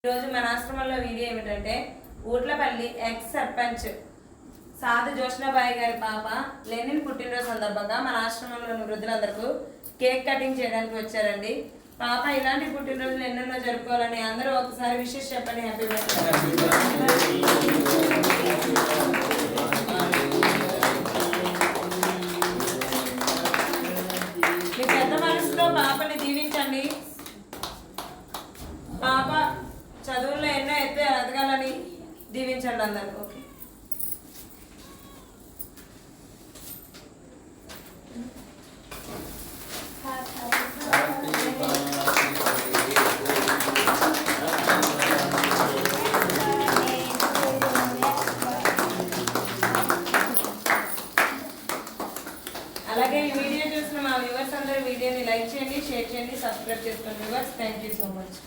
ఈరోజు మన ఆశ్రమంలో వీడియో ఏమిటంటే ఊట్లపల్లి ఎక్స్ సర్పంచ్ సాధు జోష్నాబాయి గారి పాప లెనిన్ పుట్టినరోజు సందర్భంగా మన ఆశ్రమంలోని వృద్ధులందరికీ కేక్ కటింగ్ చేయడానికి వచ్చారండి. పాప ఇలాంటి పుట్టినరోజులు ఎన్నెన్నో జరుపుకోవాలని అందరూ ఒకసారి విషెస్ చెప్పండి. Happy birthday. మీ పెద్ద మనసులో పాపని దీవించండి. పాప చదువుల్లో ఎన్నో ఎదగాలని దీవించండి అందరూ. ఓకే, అలాగే ఈ వీడియో చూసిన మా వ్యూవర్స్ అందరూ వీడియోని లైక్ చేయండి, షేర్ చేయండి, సబ్స్క్రైబ్ చేసుకోండి. Viewers, thank you so much.